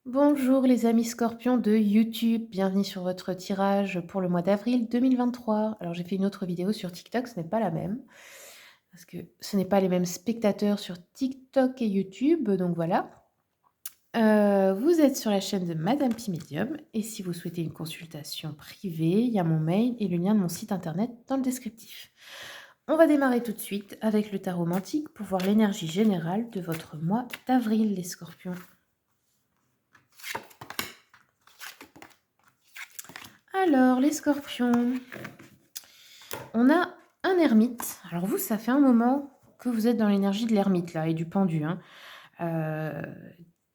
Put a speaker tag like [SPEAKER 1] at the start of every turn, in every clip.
[SPEAKER 1] Bonjour les amis scorpions de YouTube, bienvenue sur votre tirage pour le mois d'avril 2023. Alors j'ai fait une autre vidéo sur TikTok, ce n'est pas la même, parce que ce n'est pas les mêmes spectateurs sur TikTok et YouTube, donc voilà. Vous êtes sur la chaîne de Madame Pi Médium, et si vous souhaitez une consultation privée, il y a mon mail et le lien de mon site internet dans le descriptif. On va démarrer tout de suite avec le tarot mantique pour voir l'énergie générale de votre mois d'avril, les scorpions. Alors, les scorpions, on a un ermite. Alors vous, ça fait un moment que vous êtes dans l'énergie de l'ermite là et du pendu, hein. Heu,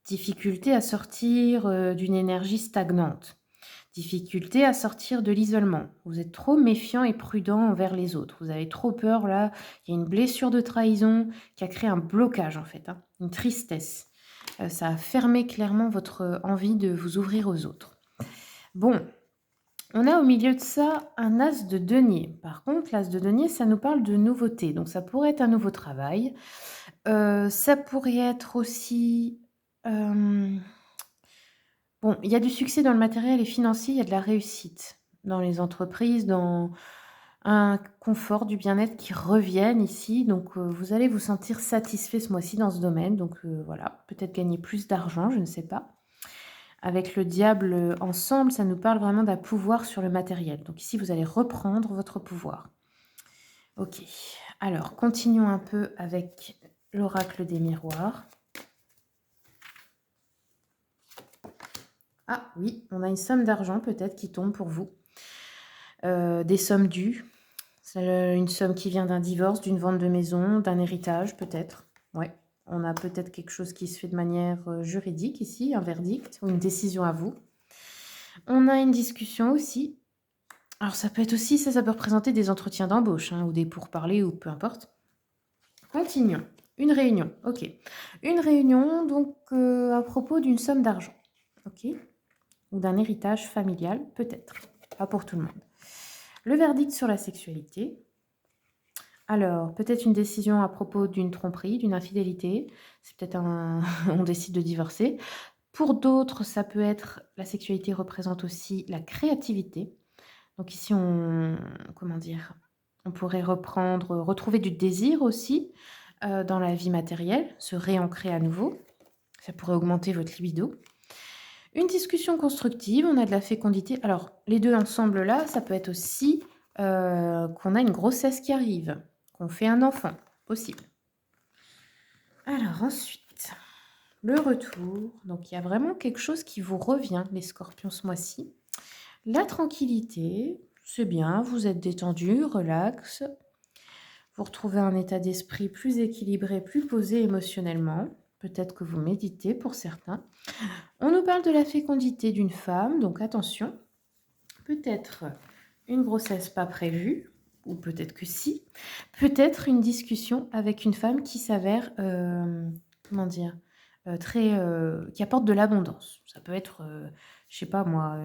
[SPEAKER 1] difficulté à sortir, d'une énergie stagnante. Difficulté à sortir de l'isolement. Vous êtes trop méfiant et prudent envers les autres. Vous avez trop peur là, il y a une blessure de trahison qui a créé un blocage en fait, hein, une tristesse. Ça a fermé clairement votre envie de vous ouvrir aux autres. Bon, on a au milieu de ça un as de denier. Par contre, l'as de denier, ça nous parle de nouveauté. Donc ça pourrait être un nouveau travail. Ça pourrait être aussi, bon, il y a du succès dans le matériel et financier, il y a de la réussite dans les entreprises, dans un confort, du bien-être qui reviennent ici. Donc, vous allez vous sentir satisfait ce mois-ci dans ce domaine. Donc, voilà, peut-être gagner plus d'argent, je ne sais pas. Avec le diable, ensemble, ça nous parle vraiment d'un pouvoir sur le matériel. Donc ici, vous allez reprendre votre pouvoir. OK. Alors, continuons un peu avec l'oracle des miroirs. Ah oui, on a une somme d'argent peut-être qui tombe pour vous. Des sommes dues. C'est une somme qui vient d'un divorce, d'une vente de maison, d'un héritage peut-être. Ouais, on a peut-être quelque chose qui se fait de manière, juridique ici, un verdict ou une décision à vous. On a une discussion aussi. Alors ça peut être aussi, ça peut représenter des entretiens d'embauche, hein, ou des pourparlers ou peu importe. Continuons. Une réunion, OK. Une réunion donc, à propos d'une somme d'argent, OK? Ou d'un héritage familial, peut-être. Pas pour tout le monde. Le verdict sur la sexualité. Alors, peut-être une décision à propos d'une tromperie, d'une infidélité. C'est peut-être un on décide de divorcer. Pour d'autres, ça peut être la sexualité représente aussi la créativité. Donc ici, comment dire? On pourrait retrouver du désir aussi, dans la vie matérielle, se réancrer à nouveau. Ça pourrait augmenter votre libido. Une discussion constructive, on a de la fécondité. Alors, les 2 ensemble là, ça peut être aussi, qu'on a une grossesse qui arrive, qu'on fait un enfant, possible. Alors ensuite, le retour. Donc il y a vraiment quelque chose qui vous revient, les scorpions, ce mois-ci. La tranquillité, c'est bien, vous êtes détendu, relax. Vous retrouvez un état d'esprit plus équilibré, plus posé émotionnellement. Peut-être que vous méditez pour certains. On nous parle de la fécondité d'une femme, donc attention. Peut-être une grossesse pas prévue, ou peut-être que si. Peut-être une discussion avec une femme qui s'avère, comment dire, très, qui apporte de l'abondance. Ça peut être, je sais pas moi,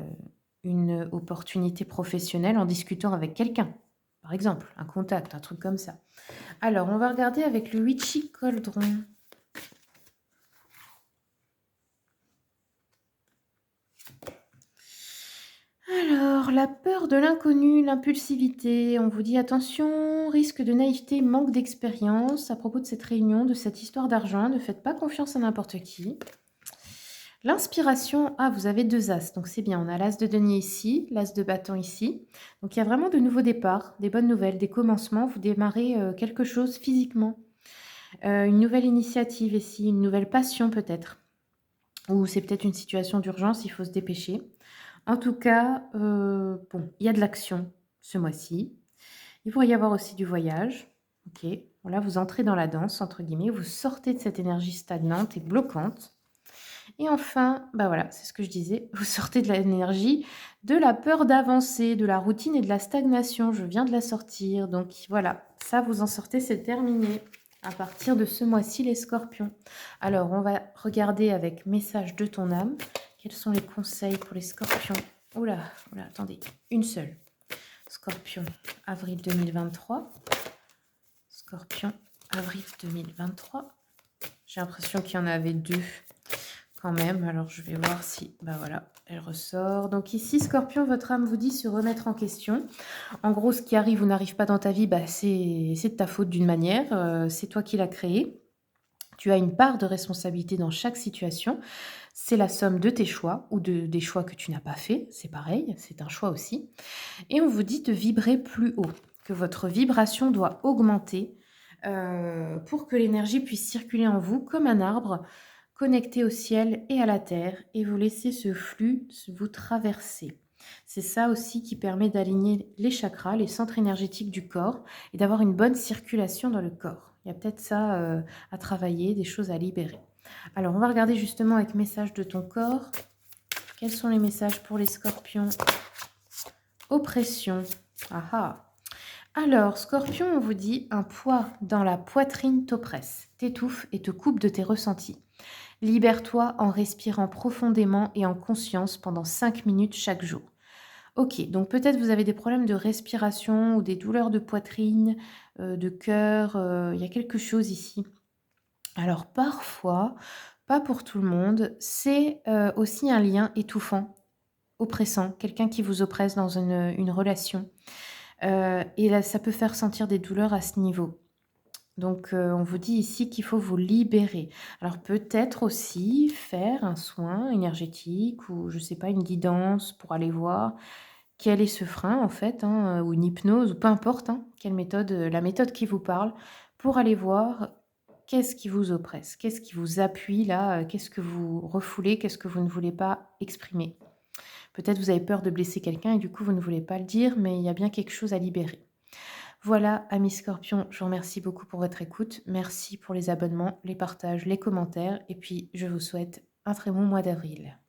[SPEAKER 1] une opportunité professionnelle en discutant avec quelqu'un, par exemple, un contact, un truc comme ça. Alors, on va regarder avec le Witchy Cauldron. Alors, la peur de l'inconnu, l'impulsivité, on vous dit attention, risque de naïveté, manque d'expérience à propos de cette réunion, de cette histoire d'argent, ne faites pas confiance à n'importe qui. L'inspiration, ah, vous avez 2 as, donc c'est bien. On a l'as de denier ici, l'as de bâton ici. Donc il y a vraiment de nouveaux départs, des bonnes nouvelles, des commencements. Vous démarrez quelque chose physiquement. Une nouvelle initiative ici, une nouvelle passion peut-être. Ou c'est peut-être une situation d'urgence, il faut se dépêcher. En tout cas, bon, il y a de l'action ce mois-ci. Il pourrait y avoir aussi du voyage. OK. Bon là, vous entrez dans la «danse» entre guillemets, vous sortez de cette énergie stagnante et bloquante. Et enfin, bah, voilà, c'est ce que je disais, vous sortez de l'énergie de la peur d'avancer, de la routine et de la stagnation. Je viens de la sortir, donc voilà, ça vous en sortez, c'est terminé à partir de ce mois-ci les scorpions. Alors on va regarder avec message de ton âme, quels sont les conseils pour les scorpions? Oh là, attendez, une seule. Scorpion, avril 2023. Scorpion, avril 2023. J'ai l'impression qu'il y en avait 2. quand même. Alors, je vais voir si... Bah voilà, elle ressort. Donc ici, Scorpion, votre âme vous dit se remettre en question. En gros, ce qui arrive ou n'arrive pas dans ta vie, bah, c'est de ta faute d'une manière. C'est toi qui l'as créé. Tu as une part de responsabilité dans chaque situation. C'est la somme de tes choix ou des choix que tu n'as pas fait. C'est pareil, c'est un choix aussi. Et on vous dit de vibrer plus haut, que votre vibration doit augmenter pour que l'énergie puisse circuler en vous comme un arbre connecté au ciel et à la terre et vous laisser ce flux vous traverser. C'est ça aussi qui permet d'aligner les chakras, les centres énergétiques du corps et d'avoir une bonne circulation dans le corps. Il y a peut-être ça à travailler, des choses à libérer. Alors, on va regarder justement avec message de ton corps. Quels sont les messages pour les scorpions? Oppression. Ah ah. Alors, Scorpion, on vous dit un poids dans la poitrine t'oppresse, t'étouffe et te coupe de tes ressentis. Libère-toi en respirant profondément et en conscience pendant 5 minutes chaque jour. Ok, donc peut-être vous avez des problèmes de respiration ou des douleurs de poitrine, de cœur, il y a quelque chose ici. Alors parfois, pas pour tout le monde, c'est aussi un lien étouffant, oppressant, quelqu'un qui vous oppresse dans une relation. Et là, ça peut faire sentir des douleurs à ce niveau. Donc, on vous dit ici qu'il faut vous libérer. Alors peut-être aussi faire un soin énergétique ou je sais pas, une guidance pour aller voir quel est ce frein en fait, hein, ou une hypnose ou peu importe, hein, quelle méthode, la méthode qui vous parle pour aller voir qu'est-ce qui vous oppresse, qu'est-ce qui vous appuie là, qu'est-ce que vous refoulez, qu'est-ce que vous ne voulez pas exprimer. Peut-être vous avez peur de blesser quelqu'un et du coup vous ne voulez pas le dire, mais il y a bien quelque chose à libérer. Voilà, amis Scorpions, je vous remercie beaucoup pour votre écoute. Merci pour les abonnements, les partages, les commentaires. Et puis, je vous souhaite un très bon mois d'avril.